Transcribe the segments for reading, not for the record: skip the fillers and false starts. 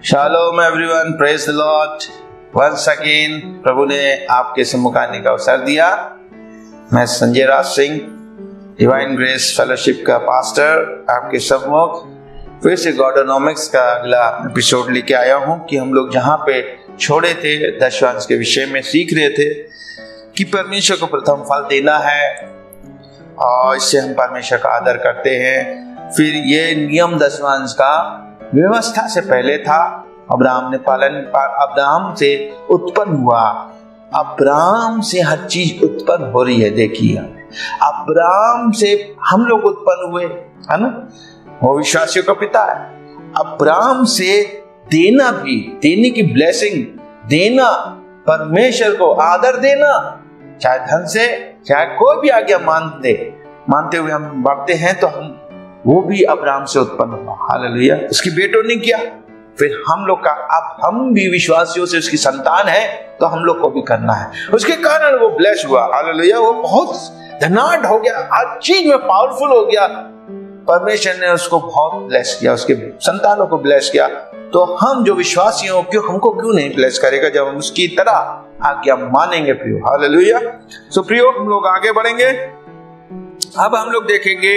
Shalom everyone, praise the Lord. Once again प्रभु ने आपके सम्मुख आने का अवसर दिया। मैं Sanjay Raj Singh, Divine Grace Fellowship का पास्टर, आपके सम्मुख फिर से गॉडोनॉमिक्स का अगला एपिसोड लेके आया हूं कि हम लोग जहां पे छोड़े थे दशवांश के विषय में सीख रहे थे कि परमेश्वर को प्रथम फल देना है और इससे हम परमेश्वर का आदर करते हैं। फिर ये नियम दशवांश का व्यवस्था से पहले था, अब्राहम ने पालन, अब्राहम से उत्पन्न हुआ। अब्राहम से हर चीज उत्पन्न हो रही है। देखिए, अब्राहम से हम लोग उत्पन्न हुए, है ना। वो विश्वासियों का पिता है। अब्राहम से देना भी, देने की ब्लेसिंग देना, परमेश्वर को आदर देना, चाहे धन से, चाहे कोई भी आज्ञा मानते हुए हम बढ़ते हैं, तो हम वो भी अब्राहम से उत्पन्न हुआ। हालेलुया। उसकी बेटों ने किया, फिर हम लोग का, अब हम भी विश्वासियों से उसकी संतान है, तो हम लोग को भी करना है। उसके कारण वो ब्लेस हुआ। हालेलुया। वो बहुत धनाढ्य हो गया, हर चीज में पावरफुल हो गया। परमेश्वर ने उसको बहुत ब्लेस किया, उसके संतानों को ब्लेस किया। तो हम जो विश्वासी हो, हमको क्यों नहीं ब्लेस करेगा जब हम उसकी तरह आज्ञा मानेंगे प्रियो। हालेलुया। सो प्रियो, हम लोग आगे बढ़ेंगे। अब हम लोग देखेंगे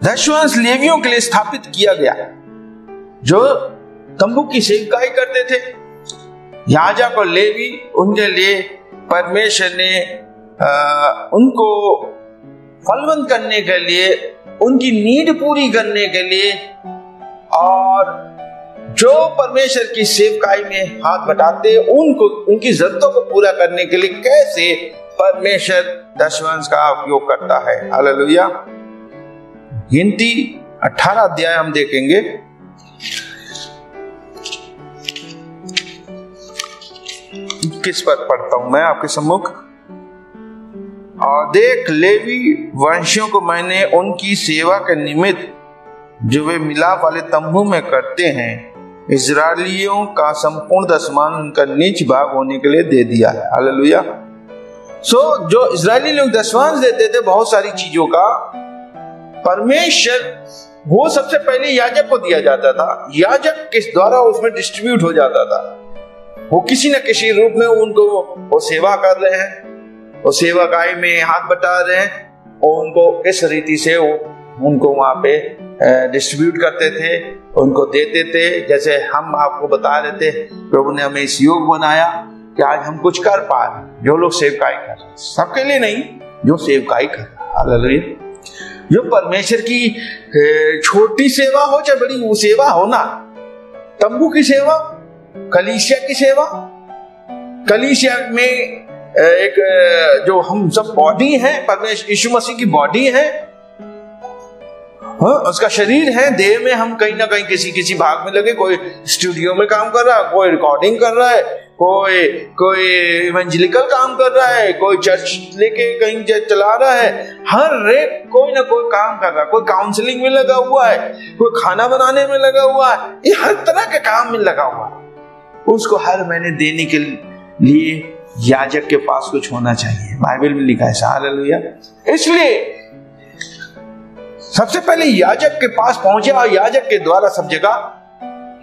दशवांश लेवियों के लिए स्थापित किया गया, जो तंबू की सेवकाई करते थे। याजक और लेवी, उनके लिए परमेश्वर ने उनको फलवंत करने के लिए, उनकी नीड पूरी करने के लिए, और जो परमेश्वर की सेवकाई में हाथ बटाते उनको, उनकी जरूरतों को पूरा करने के लिए कैसे परमेश्वर दशवांश का उपयोग करता है। हालेलुया। गिनती 18 अध्याय हम देखेंगे। किस पर पढ़ता हूं मैं आपके सम्मुख। और देख, लेवी वंशियों को मैंने उनकी सेवा के निमित्त जो वे मिलाप वाले तंबू में करते हैं, इजरायलियों का संपूर्ण दशमान उनका नीच भाग होने के लिए दे दिया है। हालेलुया। जो इजरायली लोग दशवांश देते थे बहुत सारी चीजों का, परमेश्वर वो सबसे पहले याजक को दिया जाता था। याजक के द्वारा उसमें डिस्ट्रीब्यूट हो जाता था। वो किसी न किसी रूप में उनको वो सेवा कर रहे हैं, वो सेवाकाई में हाथ बटा रहे हैं, और उनको किस रीति से उनको वहां पे डिस्ट्रीब्यूट करते थे, उनको देते थे। जैसे हम आपको बता रहे थे, प्रभु ने हमें इस योग बनाया कि आज हम कुछ कर पा रहे हैं। जो लोग सेवकाई कर रहे हैं, सबके लिए नहीं, जो सेवकाई कर रहे हैं। हालेलुया। जो परमेश्वर की छोटी सेवा हो चाहे बड़ी, वो सेवा हो ना, तंबू की सेवा, कलीसिया की सेवा, कलीसिया में एक जो हम सब बॉडी है, परमेश्वर यीशु मसीह की बॉडी है, उसका शरीर है। देह में हम कहीं ना कहीं किसी भाग में लगे, कोई स्टूडियो में काम कर रहा है, कोई रिकॉर्डिंग कर रहा है, कोई इवेंजेलिकल काम कर रहा है, कोई चर्च लेके कहीं चला रहा है। हर एक कोई ना कोई काम कर रहा है। कोई काउंसलिंग में लगा हुआ है, कोई खाना बनाने में लगा हुआ है, ये हर तरह के काम में लगा हुआ है। उसको हर महीने देने के लिए याजक के पास कुछ होना चाहिए। बाइबल में लिखा है। हालेलुया। इसलिए सबसे पहले याजक के पास पहुंचे, और याजक के द्वारा सब जगह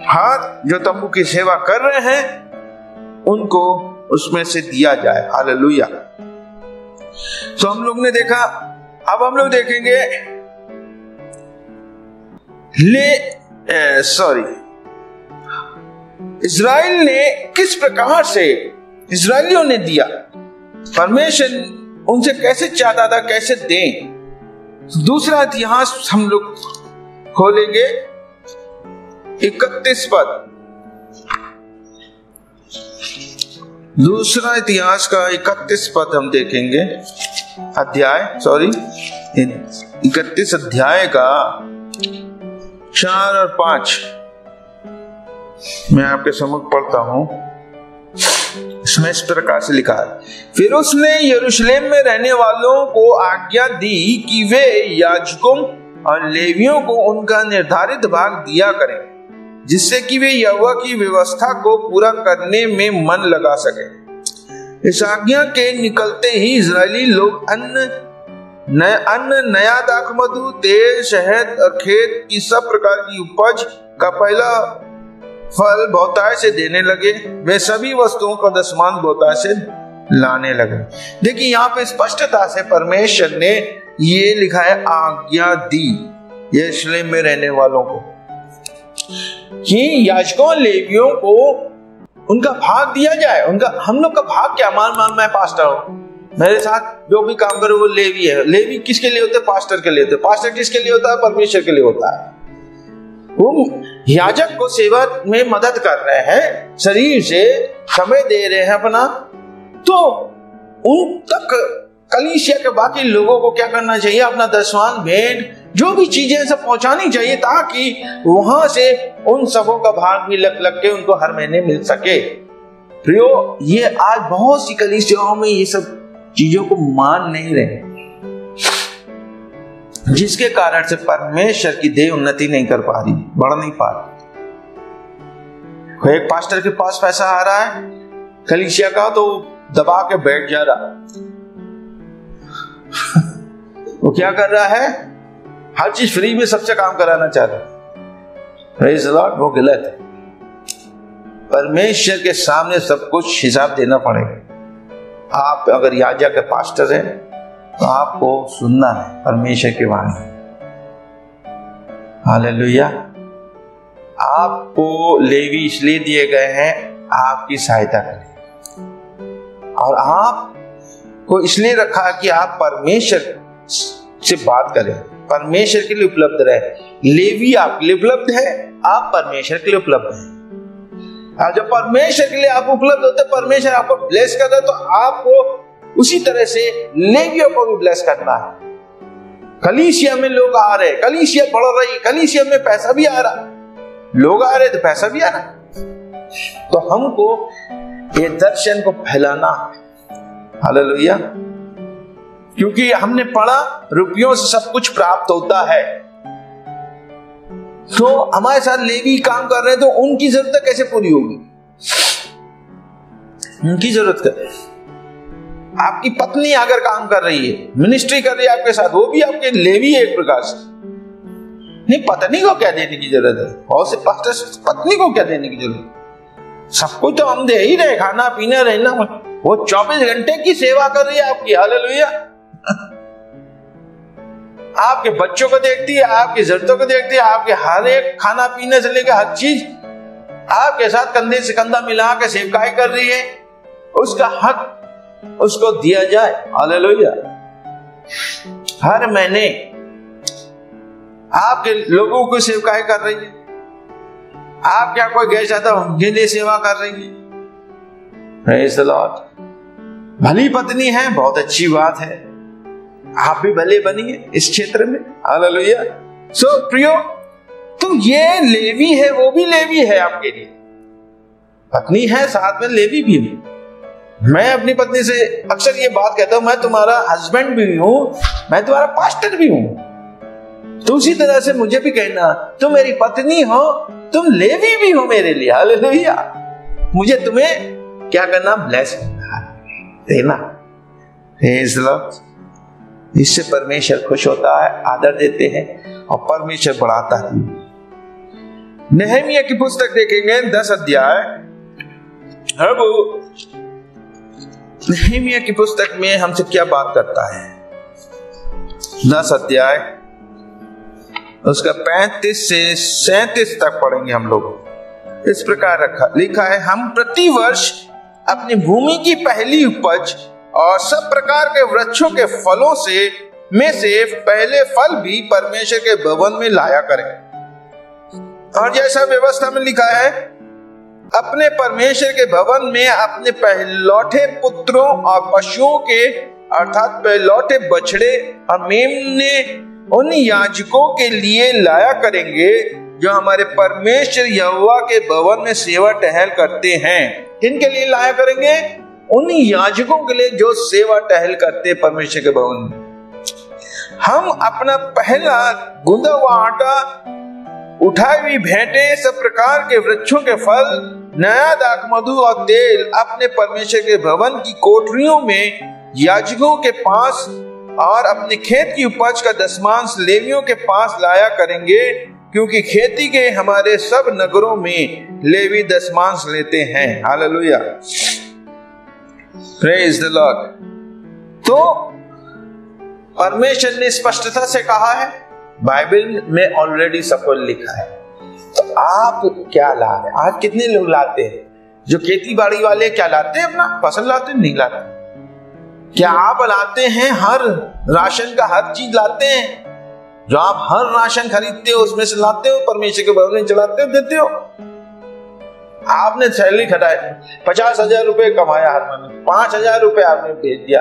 हाथ जो तंबू की सेवा कर रहे हैं उनको उसमें से दिया जाए। हालेलुया। तो हम लोग ने देखा। अब हम लोग देखेंगे इजराइल ने किस प्रकार से, इजराइलियों ने दिया, परमेश्वर उनसे कैसे चाहता था कैसे दें। दूसरा इतिहास हम लोग खोलेंगे 31 पद। दूसरा इतिहास का 31 पद हम देखेंगे। 31 अध्याय का 4 और 5 मैं आपके सम्मुख पढ़ता हूं। इसमें इस प्रकार से लिखा है, फिर उसने यरूशलेम में रहने वालों को आज्ञा दी कि वे याजकों और लेवियों को उनका निर्धारित भाग दिया करें, जिससे कि वे यहोवा की व्यवस्था को पूरा करने में मन लगा सके। इस आज्ञा के निकलते ही इजरायली लोग अन्न अन्न, नया दाख मधु, तेल, शहद और खेत की सब प्रकार की उपज का पहला फल बहुतायत से देने लगे। वे सभी वस्तुओं का दशमांश बहुतायत से लाने लगे। देखिए यहाँ पे स्पष्टता से परमेश्वर ने ये लिखा है, आज्ञा दी यरूशलेम में रहने वालों को कि याजकों लेवियों को उनका भाग दिया जाए। उनका, हम लोग का भाग क्या, मान मैं पास्टर हूं, मेरे साथ जो भी काम करे वो लेवी है। लेवी किसके लिए होते हैं? पास्टर के लिए होते हैं। पास्टर किसके लिए होता है? परमेश्वर के लिए होता है। वो याजक को सेवा में मदद कर रहे हैं, शरीर से समय दे रहे हैं अपना, तो उन तक कलीसिया के बाकी लोगों को क्या करना चाहिए? अपना दशमांश, भेंट, जो भी चीजें सब पहुंचानी चाहिए, ताकि वहां से उन सबों का भाग भी लग के उनको हर महीने मिल सके। प्रियो, ये आज बहुत सी कलीसियाओं में ये सब चीजों को मान नहीं रहे, जिसके कारण से परमेश्वर की देह उन्नति नहीं कर पा रही, बढ़ नहीं पा रही। एक पास्टर के पास पैसा आ रहा है कलीसिया का, तो दबा के बैठ जा रहा वो क्या कर रहा है? हर चीज फ्री में सबसे काम कराना चाह रहा है। प्रेज़ द लॉर्ड, वो गलत है। परमेश्वर के सामने सब कुछ हिसाब देना पड़ेगा। आप अगर याजक के पास्टर हैं तो आपको सुनना है परमेश्वर की वाणी। हालेलुया। आपको लेवी इसलिए दिए गए हैं आपकी सहायता करें, और आपको इसलिए रखा कि आप परमेश्वर से बात करें, परमेश्वर के लिए उपलब्ध रहे। लेवी आपके लिए उपलब्ध है, आप परमेश्वर के लिए उपलब्ध हैं। और जब परमेश्वर के लिए आप उपलब्ध होते, परमेश्वर आपको ब्लेस करता है, तो आपको उसी तरह से लेवियों को भी ब्लेस करना है। कलीसिया में लोग आ रहे, कलीसिया बढ़ रही, कलीसिया में पैसा भी आ रहा, लोग आ रहे तो पैसा भी आ रहा, तो हमको ये दर्शन को फैलाना। हालेलुया। क्योंकि हमने पढ़ा रुपयों से सब कुछ प्राप्त होता है, तो हमारे साथ लेवी काम कर रहे हैं, तो उनकी जरूरत कैसे पूरी होगी? उनकी जरूरत क्या? आपकी पत्नी अगर काम कर रही है, मिनिस्ट्री कर रही है आपके साथ, वो भी आपके लेवी है एक प्रकार से। नहीं, पत्नी को क्या देने की जरूरत है? और से पास्टर पत्नी को क्या देने की जरूरत? सब कुछ तो हम दे ही रहे, खाना पीना रहना। वो 24 घंटे की सेवा कर रही है आपकी। हालेलुया। आपके बच्चों को देखती है, आपकी जरूरतों को देखती है, आपके हर एक खाना पीने से लेकर हर चीज आपके साथ कंधे से कंधा मिला के सेवकाई कर रही है। उसका हक उसको दिया जाए। हालेलुया। हर महीने आपके लोगों को सेवकाई कर रही है। आप क्या कोई गैर चाहता उनके लिए सेवा कर रही है। Praise the Lord. भली पत्नी है, बहुत अच्छी बात है, आप भी भले बनिए इस क्षेत्र में। हालेलुया। सो प्रियो, तो ये लेवी है, वो भी लेवी है आपके लिए। पत्नी है, साथ में लेवी भी है। मैं अपनी पत्नी से अक्सर ये बात कहता हूं, मैं तुम्हारा हस्बैंड भी हूं, मैं तुम्हारा पास्टर भी हूं। तो उसी तरह से मुझे भी कहना, तुम मेरी पत्नी हो, तुम लेवी भी हो मेरे लिए। हालेलुया। मुझे तुम्हें क्या करना? ब्लेस देना। Praise the Lord. इससे परमेश्वर खुश होता है, आदर देते हैं और परमेश्वर बढ़ाता है। नहमीया की पुस्तक देखेंगे 10 अध्याय। अब नहमीया की पुस्तक में हमसे क्या बात करता है? 10 अध्याय उसका 35 से 37 तक पढ़ेंगे हम लोग। इस प्रकार लिखा है, हम प्रतिवर्ष अपनी भूमि की पहली उपज और सब प्रकार के वृक्षों के फलों में से पहले फल भी परमेश्वर के भवन में लाया करें। और जैसा व्यवस्था में लिखा है, अपने परमेश्वर के भवन में अपने पहलौठे पुत्रों और पशुओं के अर्थात पहलौठे बछड़े और मेमने उन याजकों के लिए लाया करेंगे जो हमारे परमेश्वर यहोवा के भवन में सेवा टहल करते हैं। किनके लिए लाया करेंगे? उन याजकों के लिए जो सेवा टहल करते हैं परमेश्वर के भवन में। हम अपना पहला गुंदा हुआ आटा, उठाई हुई भेंटें, सब प्रकार के वृक्षों के फल, नया दाख मधु और तेल अपने परमेश्वर के भवन की कोठरियों में याजकों के पास और अपने खेत की उपज का दसमांश लेवियों के पास लाया करेंगे, क्योंकि खेती के हमारे सब नगरों में लेवी दसमांश लेते हैं। Hallelujah, praise the Lord. तो परमेश्वर ने स्पष्टता से कहा है, बाइबल में ऑलरेडी सब कुछ लिखा है। तो आप क्या ला रहे हैं? आज कितने लोग लाते हैं? जो खेती बाड़ी वाले क्या लाते हैं? अपना फसल लाते हैं? नहीं लाते। क्या आप लाते हैं? हर राशन का हर चीज लाते हैं? जो आप हर राशन खरीदते हो उसमें से लाते हो, परमेश्वर के भवन में चलाते हो, देते हो? आपने सैलरी खटाई 50,000 रुपए कमाया, हर महीने 5,000 रुपए आपने भेज दिया,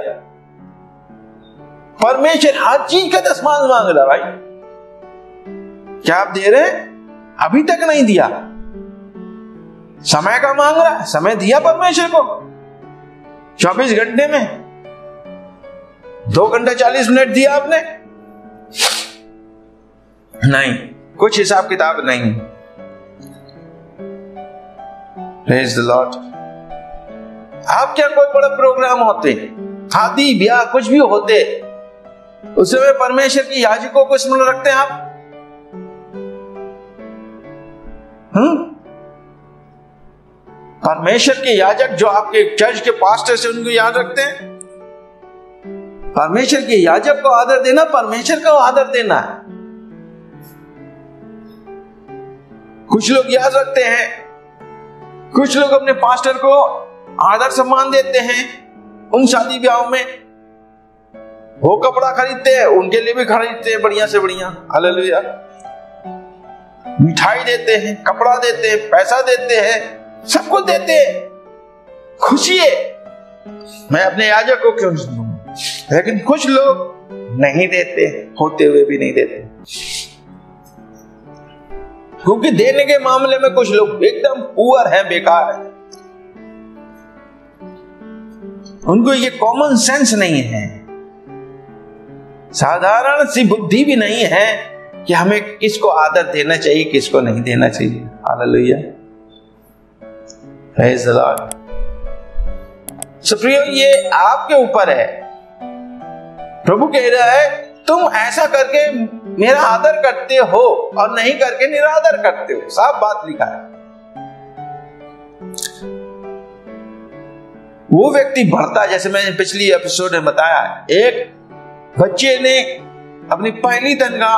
परमेश्वर हर चीज का दसमांश मांग रहा। भाई क्या आप दे रहे हैं? अभी तक नहीं दिया। समय का मांग रहा है, समय दिया परमेश्वर को 24 घंटे में 2 घंटा 40 मिनट दिया आपने? नहीं, कुछ हिसाब किताब नहीं। Praise the Lord. आप क्या कोई बड़ा प्रोग्राम होते, शादी ब्याह कुछ भी होते, उस समय परमेश्वर की याजकों को स्मरण रखते हैं आप? परमेश्वर के याजक जो आपके चर्च के पास्टर से, उनको याद रखते हैं? परमेश्वर के याजक को आदर देना, परमेश्वर को आदर देना है। कुछ लोग याद रखते हैं, कुछ लोग अपने पास्टर को आदर सम्मान देते हैं। उन शादी ब्याहों में वो कपड़ा खरीदते हैं, उनके लिए भी खरीदते हैं बढ़िया से बढ़िया। हालेलुया। मिठाई देते हैं, कपड़ा देते हैं, पैसा देते हैं, सबको देते हैं, खुशी है। मैं अपने याजक को क्यों सुनूं? लेकिन कुछ लोग नहीं देते, होते हुए भी नहीं देते, क्योंकि देने के मामले में कुछ लोग एकदम पुअर हैं, बेकार हैं। उनको ये कॉमन सेंस नहीं है, साधारण सी बुद्धि भी नहीं है कि हमें किसको आदर देना चाहिए, किसको नहीं देना चाहिए। Hallelujah, praise the Lord. प्रियो, ये आपके ऊपर है। प्रभु कह रहा है, तुम ऐसा करके मेरा आदर करते हो और नहीं करके निरादर करते हो। साफ बात लिखा है। वो व्यक्ति बढ़ता, जैसे मैंने पिछली एपिसोड में बताया, एक बच्चे ने अपनी पहली तनख्वाह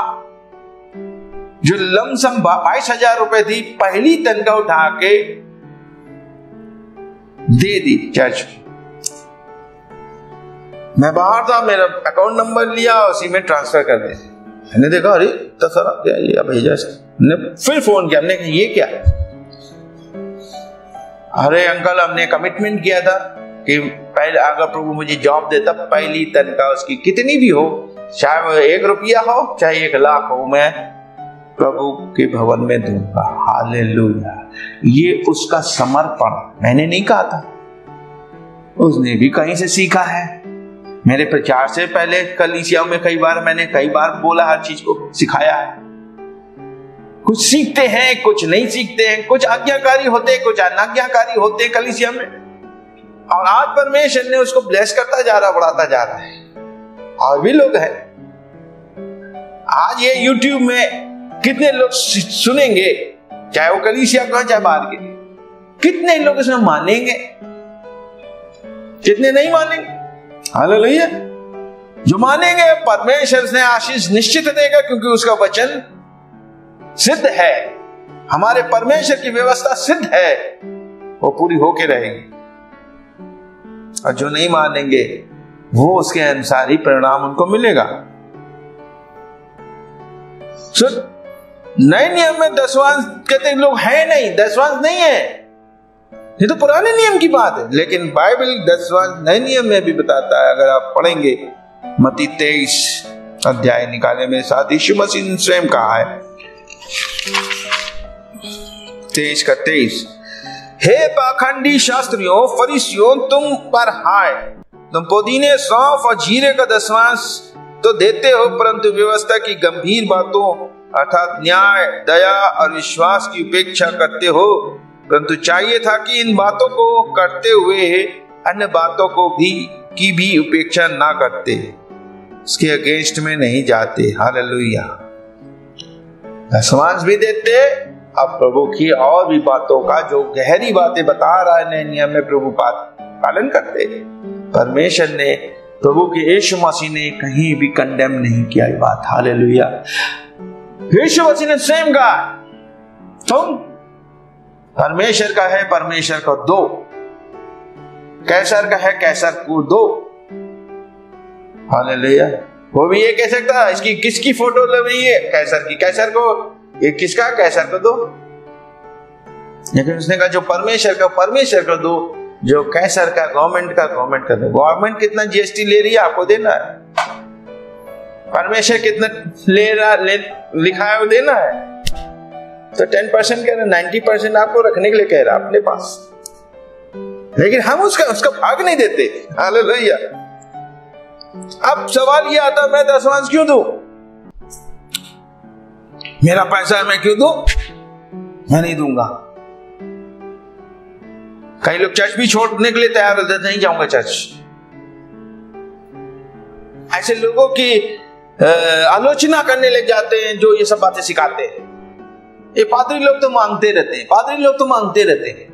जो लमसम 22,000 रुपए थी, पहली तनख्वाह उठा के दे दी चर्च में। मैं बाहर था, मेरा अकाउंट नंबर लिया, उसी में ट्रांसफर कर दिया। मैंने देखा, अरे तो सर क्या ये भेजा? फिर फोन किया, हमने कहा ये क्या? अरे अंकल, हमने कमिटमेंट किया था कि पहले अगर प्रभु मुझे जॉब देता, पहली तनख्वाह उसकी कितनी भी हो, चाहे वो 1 रुपया हो चाहे 1 लाख हो, मैं प्रभु के भवन में दूंगा। हालेलुया। ये उसका समर्पण, मैंने नहीं कहा था, उसने भी कहीं से सीखा है। मेरे प्रचार से पहले कलीसिया में मैंने कई बार बोला, हर चीज को सिखाया है। कुछ सीखते हैं, कुछ नहीं सीखते हैं, कुछ आज्ञाकारी होते हैं, कुछ अनाज्ञाकारी होते हैं कलीसिया में। और आज परमेश्वर ने उसको ब्लेस करता जा रहा, बढ़ाता जा रहा है। और भी लोग हैं, आज ये YouTube में कितने लोग सुनेंगे, चाहे वो कलीसिया का चाहे बाहर के, कितने लोग इसमें मानेंगे, कितने नहीं मानेंगे। हालेलुया। जो मानेंगे परमेश्वर ने आशीष निश्चित देगा, क्योंकि उसका वचन सिद्ध है। हमारे परमेश्वर की व्यवस्था सिद्ध है, वो पूरी होके रहेगी। और जो नहीं मानेंगे, वो उसके अनुसार ही परिणाम उनको मिलेगा। नए नियम में दसवांश कहते लोग हैं नहीं, दसवांश नहीं है, ये तो पुराने नियम की बात है। लेकिन बाइबल दसवांश नए नियम में भी बताता है। अगर आप पढ़ेंगे मत्ती 23 अध्याय निकाले में, साथ यीशु मसीह ने स्वयं कहा है, 23 का 23, हे पाखंडी शास्त्रियों फरीसियों, तुम पर हाय, तुम पुदीने, सौंफ और जीरे का दसवांश तो देते हो, परंतु व्यवस्था की गंभीर बातों अर्थात न्याय, दया और विश्वास की उपेक्षा करते हो। परंतु चाहिए था कि इन बातों को करते हुए अन्य बातों को भी की भी उपेक्षा ना करते। उसके अगेंस्ट में नहीं जाते। हालेलुया। दशमांश भी देते, अब प्रभु की और भी बातों का जो गहरी बातें बता रहा है नए नियम में प्रभु पालन करते। परमेश्वर ने, प्रभु के यीशु मसीह ने कहीं भी कंडेम नहीं किया ये बात। हालेलुया। यीशु मसीह ने स्वयं कहा, तुम परमेश्वर का है परमेश्वर को दो, कैसर का है कैसर को दो। हालेलुया। वो भी ये कह सकता है, इसकी किसकी फोटो लग रही है? कैसर की, कैसर को, ये किसका? कैसर को दो। लेकिन उसने कहा जो परमेश्वर का परमेश्वर को दो, जो कैसर का गवर्नमेंट का गवर्नमेंट का दो। गवर्नमेंट कितना जीएसटी ले रही है आपको देना है, परमेश्वर कितना लिखा है वो देना है। तो 10% कह रहा है, 90% आपको रखने के लिए कह रहा है अपने पास, लेकिन हम उसका भाग नहीं देते। हालेलुया। अब सवाल ये आता, मैं दशमांश क्यों दूं? मेरा पैसा है, मैं क्यों दूं? मैं नहीं दूंगा। कई लोग चर्च भी छोड़ने के लिए तैयार होते, नहीं जाऊंगा चर्च। ऐसे लोगों की आलोचना करने लग जाते हैं जो ये सब बातें सिखाते हैं। ये पादरी लोग तो मांगते रहते हैं, पादरी लोग तो मांगते रहते हैं।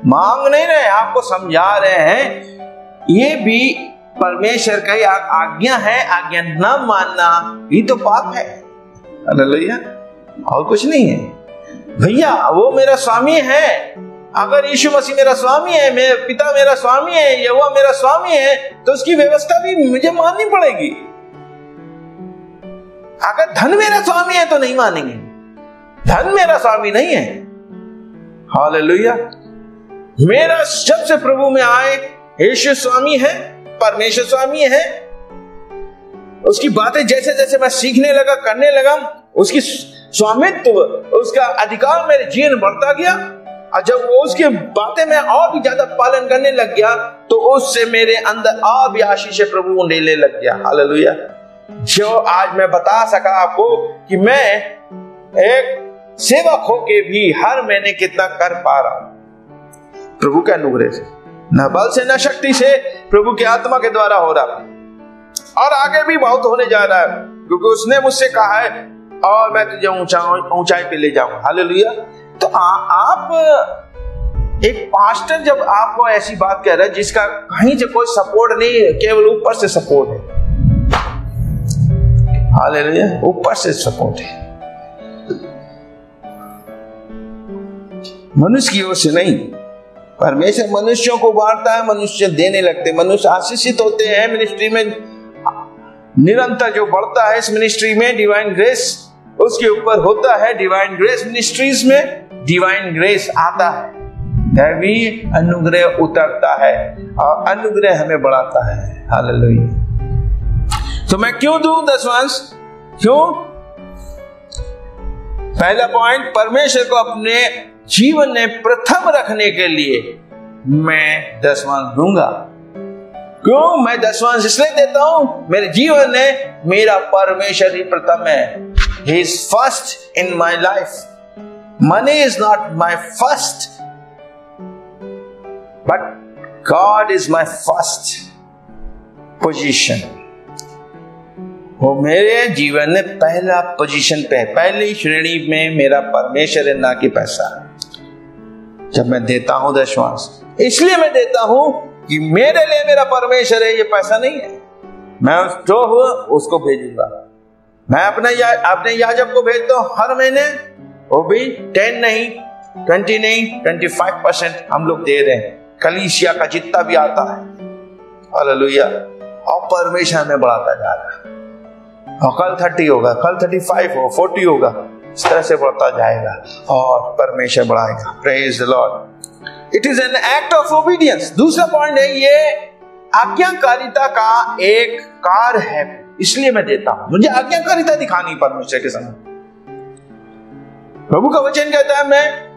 मांग नहीं रहे, आपको समझा रहे हैं ये भी परमेश्वर का आज्ञा है, आज्ञा न मानना ये तो पाप है। हालेलुया। और कुछ नहीं है भैया। वो मेरा स्वामी है, अगर यीशु मसीह मेरा स्वामी है, मेरा पिता मेरा स्वामी है, यहोवा मेरा स्वामी है, तो उसकी व्यवस्था भी मुझे माननी पड़ेगी। अगर धन मेरा स्वामी है तो नहीं मानेंगे, धन मेरा स्वामी नहीं है। हालेलुया। मेरा जब से प्रभु में आए, यीशु स्वामी है, परमेश्वर स्वामी है। उसकी बातें जैसे जैसे मैं सीखने लगा, करने लगा, उसकी स्वामित्व, उसका अधिकार मेरे जीवन बढ़ता गया। और जब वो उसकी बातें मैं और भी ज्यादा पालन करने लग गया, तो उससे मेरे अंदर और भी आशीष प्रभु लेने लग गया। हालेलुया। जो आज मैं बता सका आपको कि मैं एक सेवक होके भी हर महीने कितना कर पा रहा हूं, प्रभु के अनुग्रह से, न बल से न शक्ति से, प्रभु की आत्मा के द्वारा हो रहा है। और आगे भी बहुत होने जा रहा है, क्योंकि उसने मुझसे कहा है और मैं तुझे ऊंचाई पे ले जाऊंगा। हालेलुया। तो आप एक पास्टर जब आपको ऐसी बात कह रहा है जिसका कहीं से कोई सपोर्ट नहीं है, केवल ऊपर से सपोर्ट है। हालेलुया। ऊपर से सपोर्ट है, मनुष्य की ओर से नहीं। परमेश्वर मनुष्यों को बांटता है, मनुष्य देने लगते, मनुष्य आशीषित होते हैं। मिनिस्ट्री में निरंतर जो बढ़ता है इस मिनिस्ट्री में, डिवाइन ग्रेस उसके ऊपर होता है। डिवाइन ग्रेस मिनिस्ट्रीज में डिवाइन ग्रेस आता है, दैवी अनुग्रह उतरता है और अनुग्रह हमें बढ़ाता है। हालेलुया। तो मैं क्यों दूं दशमांश? क्यों? पहला पॉइंट, परमेश्वर को अपने जीवन में प्रथम रखने के लिए मैं दशमांश दूंगा। क्यों मैं दशमांश इसलिए देता हूं? मेरे जीवन में मेरा परमेश्वर ही प्रथम है। He is first in my life. Money is not my first, but God is my first position. वो मेरे जीवन में पहला पोजीशन पे है, पहली श्रेणी में मेरा परमेश्वर है, ना कि पैसा। जब मैं देता हूं दशमांश, इसलिए मैं देता हूं कि मेरे लिए मेरा परमेश्वर है, ये पैसा नहीं है। मैं जो हूं उसको भेजूंगा। मैं अपने याजक को भेजता हूं हर महीने, वो भी 10 नहीं, 20 नहीं, 25% हम लोग दे रहे हैं, कलीसिया का जितना भी आता है। हालेलुया। और परमेश्वर में बढ़ाता जा रहा है, और कल 30 होगा, कल 35 हो, 40 होगा, इस तरह से बढ़ता जाएगा और परमेश्वर बढ़ाएगा। Praise the Lord. It is an act of obedience. दूसरा पॉइंट है, ये आज्ञाकारिता का एक कार्य है, इसलिए मैं देता हूं। मुझे आज्ञाकारिता दिखानी परमेश्वर के सामने। प्रभु का वचन कहता है, मैं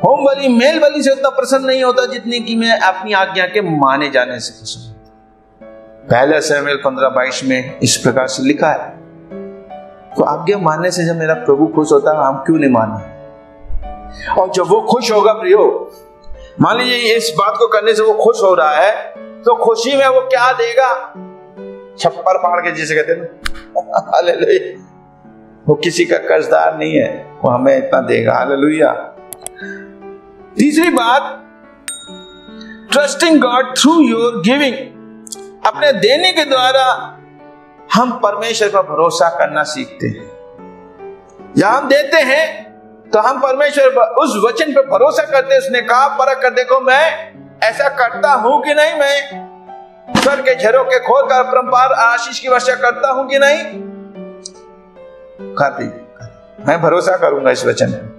होम बलि, मेल बलि से उतना प्रसन्न नहीं होता जितनी कि मैं अपनी आज्ञा के माने जाने से प्रसन्न होता। पहला शमूएल 15:22 में इस प्रकार से लिखा है। तो आज्ञा मानने से जब मेरा प्रभु खुश होता है, हम क्यों नहीं माने? और जब वो खुश होगा प्रियो, मान लीजिए इस बात को करने से वो खुश हो रहा है, तो खुशी में वो क्या देगा? छप्पर फाड़ के जिसे कहते हैं हालेलुया, वो किसी का कर्जदार नहीं है, वो हमें इतना देगा। हालेलुया। तीसरी बात, trusting God through your giving. अपने देने के द्वारा हम परमेश्वर पर भरोसा करना सीखते हैं। जब हम देते हैं तो हम परमेश्वर पर उस वचन पर भरोसा करते हैं। उसने कहा परख कर देखो मैं ऐसा करता हूं कि नहीं, मैं स्वर्ग के झरोखे खोलकर अपरंपार आशीष की वर्षा करता हूं कि नहीं। खाती मैं भरोसा करूंगा इस वचन पर,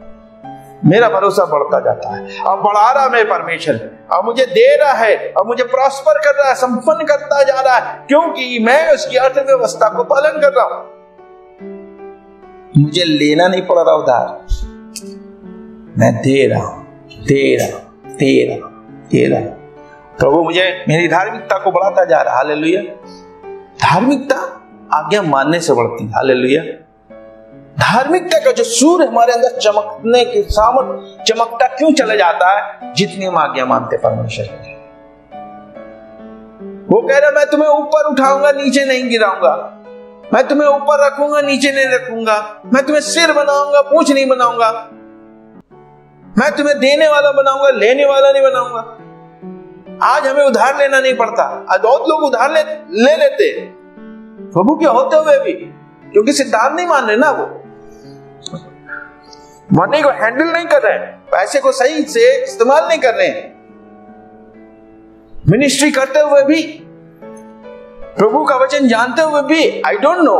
मेरा भरोसा बढ़ता जाता है और बढ़ा रहा मैं परमेश्वर और मुझे दे रहा है और मुझे प्रॉस्पर कर रहा है, संपन्न करता जा रहा है, क्योंकि मैं उसकी अर्थव्यवस्था को पालन कर रहा हूं। मुझे लेना नहीं पड़ रहा उधार, मैं दे रहा हूं, दे रहा हूं, दे रहा हूं, दे रहा हूं। प्रभु मुझे मेरी धार्मिकता को बढ़ाता जा रहा है। हालेलुया। धार्मिकता आज्ञा मानने से बढ़ती है। हालेलुया। धार्मिकता का जो सूर्य हमारे अंदर चमकने के सामर्थ्य चमकता क्यों चला जाता है? जितनी हम आज्ञा मानते परमेश्वर की। वो कह रहा मैं तुम्हें ऊपर उठाऊंगा, नीचे नहीं गिराऊंगा, मैं तुम्हें ऊपर रखूंगा, नीचे नहीं रखूंगा, मैं तुम्हें सिर बनाऊंगा, पूंछ नहीं बनाऊंगा, मैं तुम्हें देने वाला बनाऊंगा, लेने वाला नहीं बनाऊंगा। आज हमें उधार लेना नहीं पड़ता। आज बहुत लोग उधार ले लेते प्रभु के होते हुए भी, क्योंकि सिद्धांत नहीं मान रहे ना, वो मनी को हैंडल नहीं कर रहे हैं, पैसे को सही से इस्तेमाल नहीं कर रहे हैं। मिनिस्ट्री करते हुए भी, प्रभु का वचन जानते हुए भी, आई डोंट नो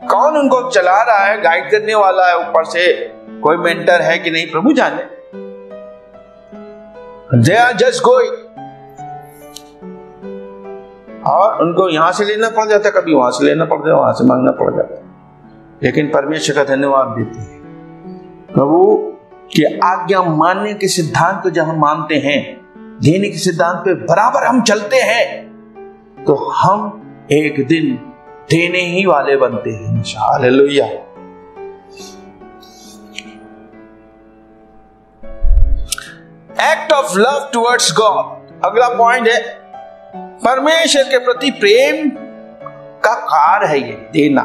कौन उनको चला रहा है, गाइड करने वाला है, ऊपर से कोई मेंटर है कि नहीं, प्रभु जाने। They are just going, और उनको यहां से लेना पड़ जाता है, कभी वहां से लेना पड़ जाता है, वहां से मांगना पड़ जाता है, लेकिन परमेश्वर का धन्यवाद देते हैं। प्रभु की आज्ञा मानने के सिद्धांत को जब हम मानते हैं, देने के सिद्धांत पे बराबर हम चलते हैं, तो हम एक दिन देने ही वाले बनते हैं। Hallelujah. Act of love towards God. अगला पॉइंट है परमेश्वर के प्रति प्रेम का कार्य है ये देना।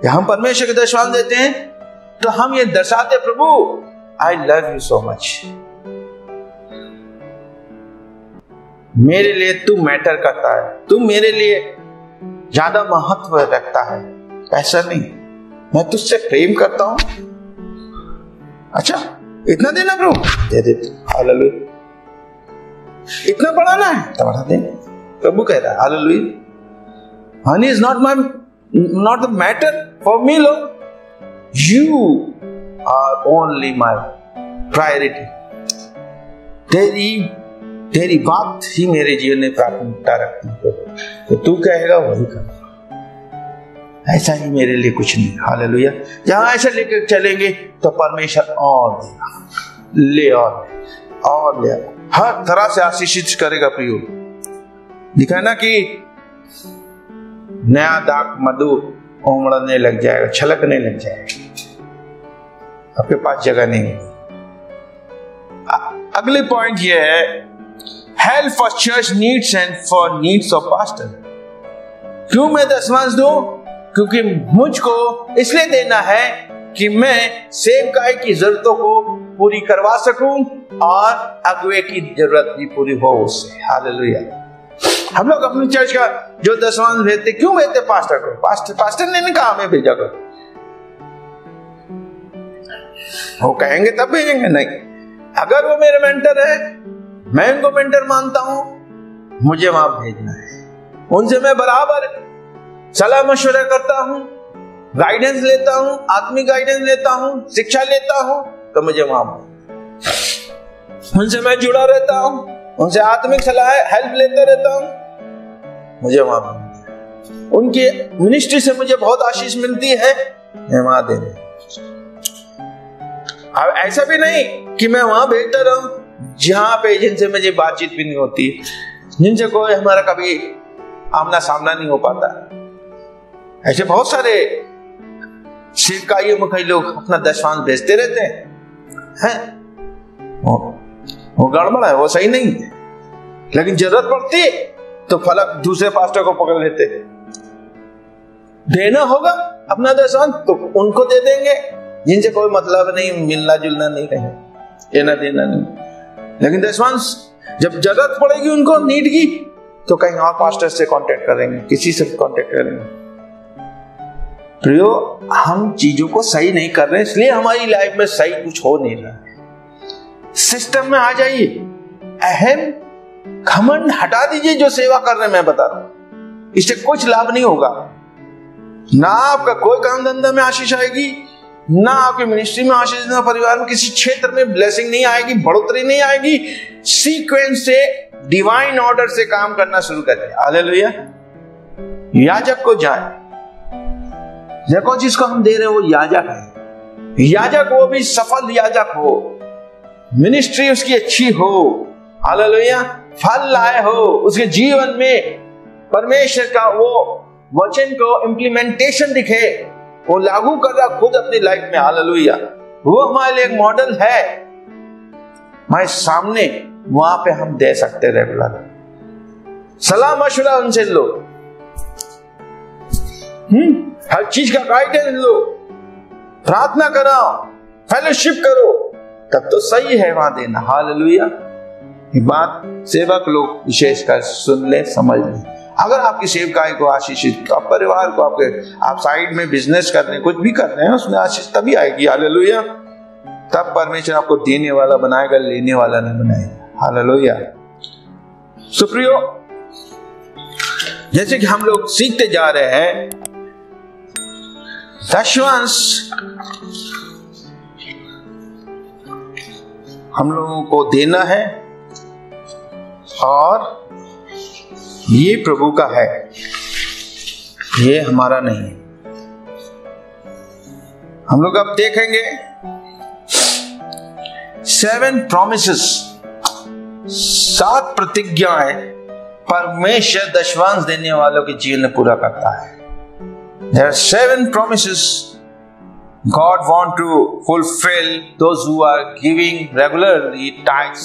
जब हम परमेश्वर के दर्शन देते हैं तो हम ये दर्शाते प्रभु I love you so much, मेरे लिए तू मैटर करता है, तू मेरे लिए ज्यादा महत्व रखता है। ऐसा नहीं, मैं तुझसे प्रेम करता हूं। अच्छा इतना देना प्रभु, दे दे। हालेलुया। इतना बढ़ाना है तो बढ़ा दे। प्रभु कह रहा है hallelujah, money is not the matter for me lord, you are only my priority. तेरी बात ही मेरे जीवन में प्राथमिकता रखती है, तो तू कहेगा वही कर, ऐसा ही मेरे लिए कुछ नहीं। हालेलुया। जहां ऐसा लेकर चलेंगे तो परमेश्वर और देगा, ले और ले, हर तरह से आशीषित करेगा। प्रियो लिखा है ना कि नया दाख मधु उमड़ने लग जाएगा, छलकने लग जाएगा, आपके पास जगह नहीं है। अगले पॉइंट ये है help for church needs and for needs of pastor. क्यों मैं दशमांश दूं? क्योंकि मुझको इसलिए देना है कि मैं सेवकाई की जरूरतों को पूरी करवा सकूं और अगुवे की जरूरत भी पूरी हो उससे। हालेलुया। हम लोग अपनी चर्च का जो दशमांश भेजते, क्यों भेजते? पास्टर को। पास्टर ने नहीं कहा हमें भेजा कर, वो कहेंगे तब भेजेंगे। नहीं, अगर वो मेरे मेंटर है, मैं उनको मेंटर मानता हूं, मुझे वहां भेजना है। उनसे मैं बराबर सलाह मशवरा करता हूं, गाइडेंस लेता हूं, आत्मिक गाइडेंस लेता हूं, शिक्षा लेता हूं, तो मुझे वहां उनसे मैं जुड़ा रहता हूं, उनसे आत्मिक सलाह हेल्प लेता रहता हूं, मुझे वहां उनकी मिनिस्ट्री से मुझे बहुत आशीष मिलती है, मैं वहां दे रहा। अब ऐसा भी नहीं कि मैं वहां भेजता रहूं जहां पे जिनसे मुझे बातचीत भी नहीं होती, जिनसे कोई हमारा कभी आमना सामना नहीं हो पाता। ऐसे बहुत सारे सेवकाइयों में कई लोग अपना दशमांश भेजते रहते हैं, वो गड़बड़ है, वो सही नहीं है। लेकिन जरूरत पड़ती है तो फलक दूसरे पास्टर को पकड़ लेते। देना होगा अपना दशमांश तो उनको दे देंगे जिनसे कोई मतलब नहीं, मिलना जुलना नहीं रहे, लेना देना नहीं। लेकिन दशमांश जब जरूरत पड़ेगी उनको नीड की, तो कहीं और पास्टर से कांटेक्ट करेंगे, किसी से कांटेक्ट करेंगे। प्रियो, हम चीजों को सही नहीं कर रहे, इसलिए हमारी लाइफ में सही कुछ हो नहीं रहा। सिस्टम में आ जाइए, अहम घमंड हटा दीजिए। जो सेवा कर रहे हैं मैं बता रहा हूं, इससे कुछ लाभ नहीं होगा। ना आपका कोई काम धंधा में आशीष आएगी, ना आपकी मिनिस्ट्री में आशीष, ना परिवार में किसी क्षेत्र में ब्लेसिंग नहीं आएगी, बढ़ोतरी नहीं आएगी। सीक्वेंस से, डिवाइन ऑर्डर से काम करना शुरू करें। हालेलुया। याजक को जाए, देखो जिसको हम दे रहे हैं वो याजक है। याजक वो भी सफल याजक हो, मिनिस्ट्री उसकी अच्छी हो, हालेलुया, फल लाए हो, उसके जीवन में परमेश्वर का वो वचन को इम्प्लीमेंटेशन दिखे, वो लागू कर रहा खुद अपनी लाइफ में। हालेलुया। वो हमारे लिए एक मॉडल है, हमारे सामने, वहां पे हम दे सकते रेगुलर। सलाह मशवरा उनसे लो, हर चीज का गाइडेंस लो, प्रार्थना कराओ, फेलोशिप करो, तब तो सही है वहां देना। हालेलुया। ये बात सेवक लोग विशेषकर सुन ले, समझ ले। अगर आपकी सेवकाई को आशीषित, आप परिवार को, आप साइड में बिजनेस कर रहे हैं, कुछ भी कर रहे हैं, उसमें आशीष तभी आएगी। हालेलुया। तब परमेश्वर आपको देने वाला बनाएगा, लेने वाला नहीं बनाएगा। हालेलुया। सुप्रियो, जैसे कि हम लोग सीखते जा रहे हैं, दशमांश हम लोगों को देना है और ये प्रभु का है, ये हमारा नहीं है। हम लोग अब देखेंगे 7 promises, 7 प्रतिज्ञाएं परमेश्वर दशमांश देने वालों के जीवन में पूरा करता है। There are 7 promises God want to fulfill those who are giving regularly tithes,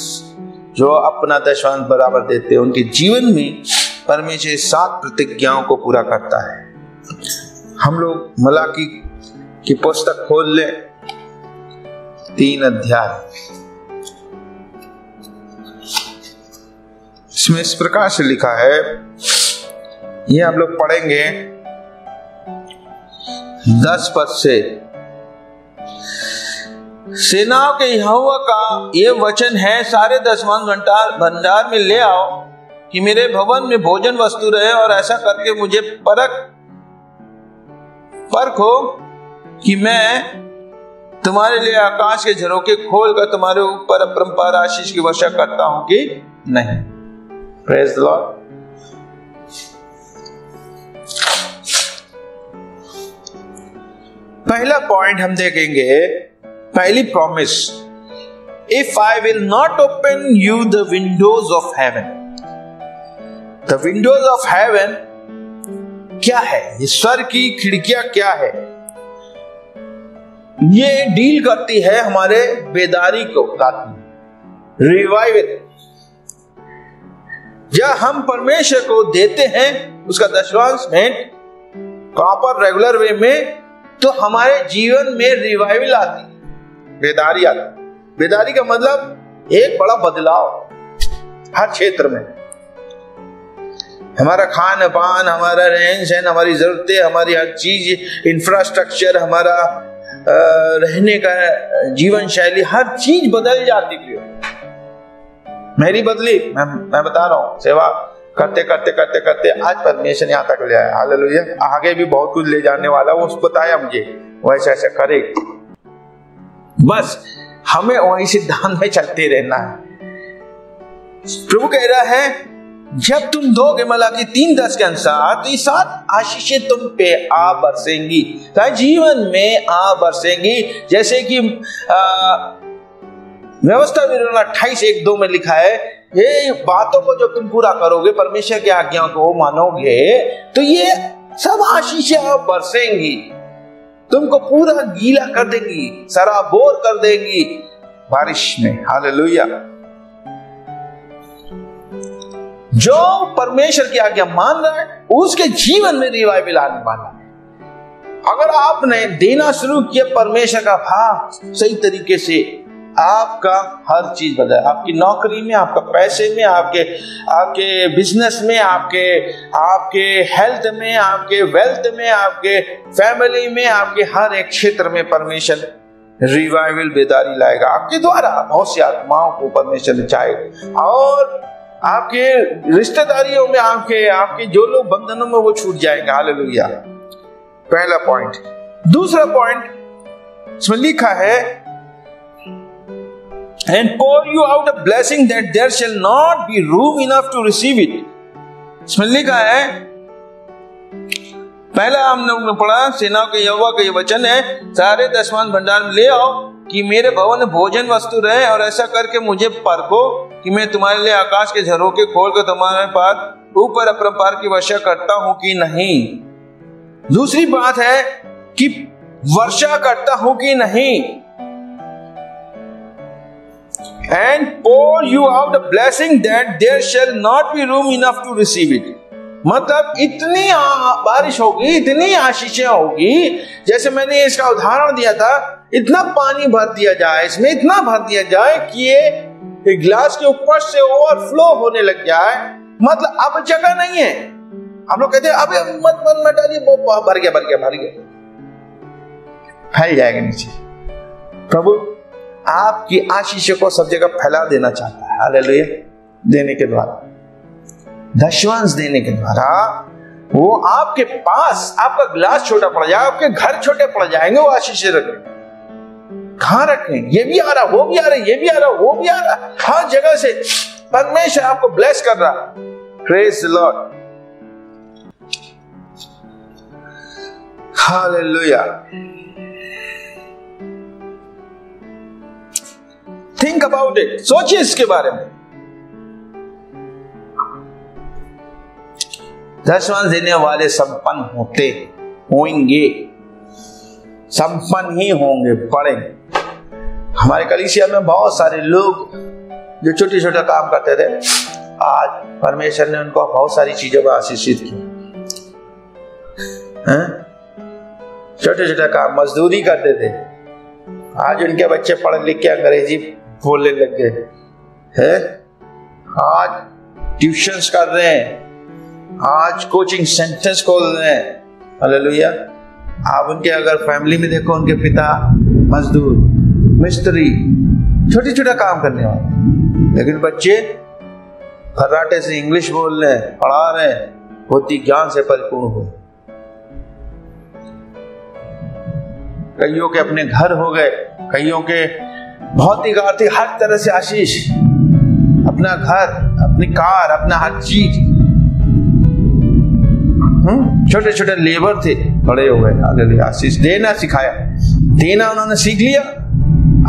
जो अपना दशमांश बराबर देते हैं। उनके जीवन में परमेश्वर 7 प्रतिज्ञाओं को पूरा करता है। हम लोग मलाकी की पुस्तक खोल ले, 3 अध्याय। इसमें इस प्रकार से लिखा है, ये हम लोग पढ़ेंगे 10 पद से। सेनाओं के यहोवा का ये वचन है, सारे दशमांश भंडार में ले आओ कि मेरे भवन में भोजन वस्तु रहे, और ऐसा करके मुझे परखो कि मैं तुम्हारे लिए आकाश के झरोखे खोलकर तुम्हारे ऊपर अपरंपार आशीष की वर्षा करता हूं कि नहीं। Praise the Lord. पहला पॉइंट हम देखेंगे, पहली promise, if I will not open you the Windows of haven. The Windows of haven क्या है? ये स्वर्ग की खिड़कियां क्या है? ये डील करती है हमारे बेदारी को लाती, रिवाइवल। जब हम परमेश्वर को देते हैं उसका दशमांश भेंट प्रॉपर रेगुलर वे में, तो हमारे जीवन में रिवाइवल आती, बेदारी आती। बेदारी का मतलब एक बड़ा बदलाव हर क्षेत्र में। हमारा खान पान, हमारा रहन सहन, हमारी जरूरतें, हमारी हर चीज, इंफ्रास्ट्रक्चर, हमारा रहने का जीवन शैली, हर चीज बदल जाती है। मेरी बदली, मैं बता रहा हूं, सेवा करते करते करते करते आज परमेश्वर यहां तक ले आया। हालेलुया। आगे भी बहुत कुछ ले जाने वाला, वो बताया मुझे, वैसे ऐसे करे। बस हमें वही सिद्धांत में चलते रहना है। प्रभु कह रहा है, जब तुम दोगे मलाकी 3:10 के अनुसार, तो ये 7 आशीषें तुम पे आ बरसेंगी, जीवन में आ बरसेंगी। जैसे कि व्यवस्था विवरण 28:1-2 में लिखा है, ये बातों को जब तुम पूरा करोगे, परमेश्वर की आज्ञा को मानोगे, तो ये सब आशीषें बरसेंगी, तुमको पूरा गीला कर देंगी, सराबोर कर देंगी बारिश में। हालेलुया। जो परमेश्वर की आज्ञा मान रहा है उसके जीवन में रिवाइवल आने वाला है। अगर आपने देना शुरू किया परमेश्वर का भाग सही तरीके से, आपका हर चीज बदल, आपकी नौकरी में, आपका पैसे में, आपके बिजनेस में, आपके हेल्थ में, आपके वेल्थ में, आपके फैमिली में, आपके हर एक क्षेत्र में परमेश्वर रिवाइवल बेदारी लाएगा। आपके द्वारा बहुत सी आत्माओं को परमेश्वर बचाएगा और आपके रिश्तेदारियों में, आपके जो लोग बंधनों में, वो छूट जाएंगे। हालेलुया। पहला पॉइंट। दूसरा पॉइंट इसमें लिखा है, and pour you out a blessing that there shall not be room enough to receive it। इसमें लिखा है, पहला हमने पढ़ा, सेनाओं के यहोवा का ये वचन है, सारे दसवां भंडार में ले आओ कि मेरे भवन में भोजन वस्तु रहे, और ऐसा करके मुझे परखो कि मैं तुम्हारे लिए आकाश के झरोखे खोलकर तुम्हारे पास ऊपर अपरंपार की वर्षा करता हूं कि नहीं। दूसरी बात है कि वर्षा करता हूं कि नहीं। And pour you out a blessing that there shall not be room enough to receive it। मतलब इतनी बारिश होगी, इतनी आशीषें होगी, जैसे मैंने इसका उदाहरण दिया था, इतना पानी भर दिया जाए, इसमें इतना भर दिया जाए कि ये ग्लास के ऊपर से ओवरफ्लो होने लग जाए। मतलब अब जगह नहीं है। हम लोग कहते हैं अब मत डालिए, भर गया, फैल जाएगा नीचे। प्रभु आपकी आशीषों को सब जगह फैला देना चाहता है। हालेलुया। देने के द्वारा, दशवांश देने के द्वारा वो आपके पास, आपका गिलास छोटा पड़ जाएगा, आपके घर छोटे पड़ जाएंगे। वो आशीषें रखें, कहां रखें? ये भी आ रहा, वो भी आ रहा, ये भी आ रहा, वो भी आ रहा, हर जगह से परमेश्वर आपको ब्लेस कर रहा। Praise the Lord. Hallelujah. Think about it, सोचिए इसके बारे में। दशवांश देने वाले संपन्न होंगे, संपन्न ही होंगे, पढ़ेंगे। हमारे कलीसिया में बहुत सारे लोग जो छोटे छोटे काम करते थे, आज परमेश्वर ने उनको बहुत सारी चीजों में आशीषित किया। छोटे छोटे काम, मजदूरी करते थे, आज उनके बच्चे पढ़ लिख के अंग्रेजी बोलने लग गए हैं। आज ट्यूशंस कर रहे हैं, आज कोचिंग सेंटर्स खोल रहे हैं। हालेलुया। आप उनके अगर फैमिली में देखो, उनके पिता मजदूर, मिस्त्री, छोटे छोटे काम करने वाले, लेकिन बच्चे फर्राटे से इंग्लिश बोल रहे हैं, पढ़ा रहे हैं, बुद्धि ज्ञान से परिपूर्ण हो। कईयों के अपने घर हो गए, कईयों के भौतिक आर्थिक हर तरह से आशीष, अपना घर, अपनी कार, अपना हर चीज। छोटे छोटे लेबर थे, बड़े हो गए। हालेलुया। आशीष देना सिखाया, देना उन्होंने सीख लिया,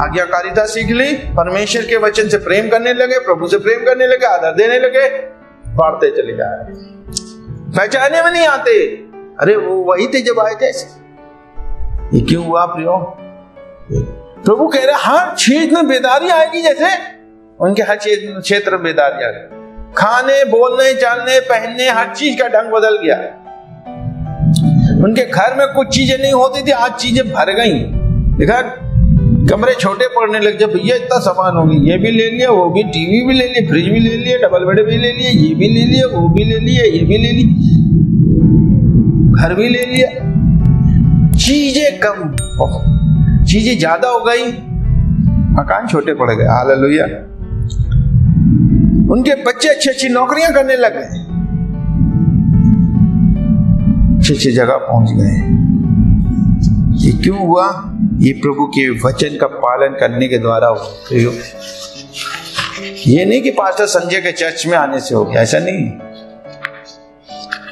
आज्ञाकारिता सीख ली, परमेश्वर के वचन से प्रेम करने लगे, प्रभु से प्रेम करने लगे, आदर देने लगे, बढ़ते चले जा रहे। पहचाने में नहीं आते, अरे वो वही थे जब आए थे। ये क्यों हुआ प्रियो? प्रभु कह रहे हर चीज में बेदारी आएगी, जैसे उनके हर क्षेत्र में बेदारी आ गई। खाने, बोलने, चालने, पहनने, हर चीज का ढंग बदल गया। उनके घर में कुछ चीजें नहीं होती थी, आज चीजें भर गई। देखा, कमरे छोटे पड़ने लग गए, भैया इतना सामान होगी, ये भी ले लिया, वो भी, टीवी भी ले लिया, फ्रिज भी ले लिया, डबल बेड भी ले लिया, ये भी ले लिया, वो भी ले लिया, ये भी ले लिया, घर भी ले लिया। चीजें कम, चीजें ज्यादा हो गई, मकान छोटे पड़ गए। हालेलुया। उनके बच्चे अच्छी अच्छी नौकरियां करने लग गए, अच्छी जगह पहुंच गए। ये क्यों हुआ? ये प्रभु के वचन का पालन करने के द्वारा हुआ। ये नहीं कि पास्टर संजय के चर्च में आने से हो गया, ऐसा नहीं।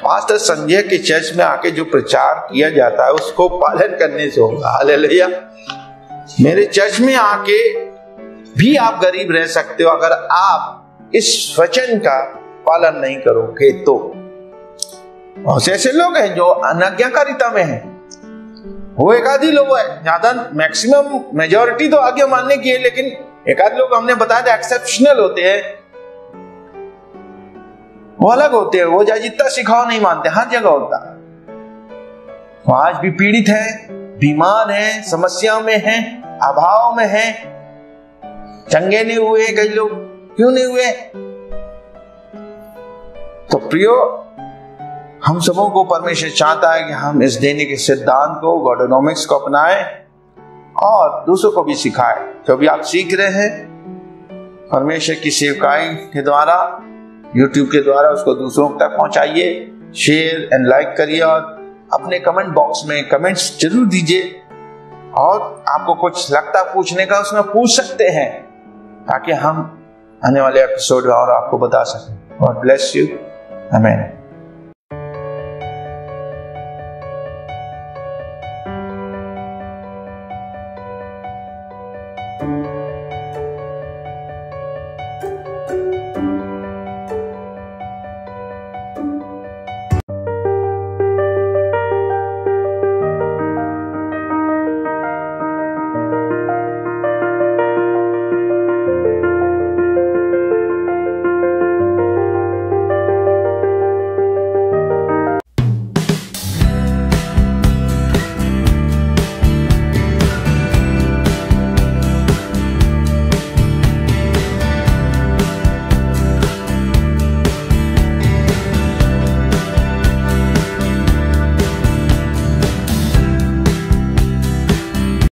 पास्टर संजय के चर्च में आके जो प्रचार किया जाता है उसको पालन करने से होगा। हालेलुया। मेरे चर्च में आके भी आप गरीब रह सकते हो अगर आप इस वचन का पालन नहीं करोगे तो। और ऐसे लोग हैं जो अनाज्ञाकारिता में हैं, वो एक आधी लोग है, ज्यादा मैक्सिमम मेजॉरिटी तो आज्ञा मानने की है, लेकिन एक आध लोग हमने बताया था एक्सेप्शनल होते हैं। वो अलग होते हैं, वो चाहे जितना सिखाओ नहीं मानते, हर जगह होता है। वो आज भी पीड़ित है, बीमार है, समस्याओं में है, अभाव में है, चंगे नहीं हुए कई लोग। क्यों नहीं हुए? तो प्रियो, हम सबों को परमेश्वर चाहता है कि हम इस देने के सिद्धांत को, गॉडोनॉमिक्स को अपनाएं और दूसरों को भी सिखाएं। जो भी आप सीख रहे हैं परमेश्वर की सेवकाई के द्वारा, YouTube के द्वारा, उसको दूसरों तक पहुंचाइए, शेयर एंड लाइक करिए और अपने कमेंट बॉक्स में कमेंट्स जरूर दीजिए। और आपको कुछ लगता पूछने का, उसमें पूछ सकते हैं, ताकि हम आने वाले एपिसोड और आपको बता सकें। God bless you. आमीन।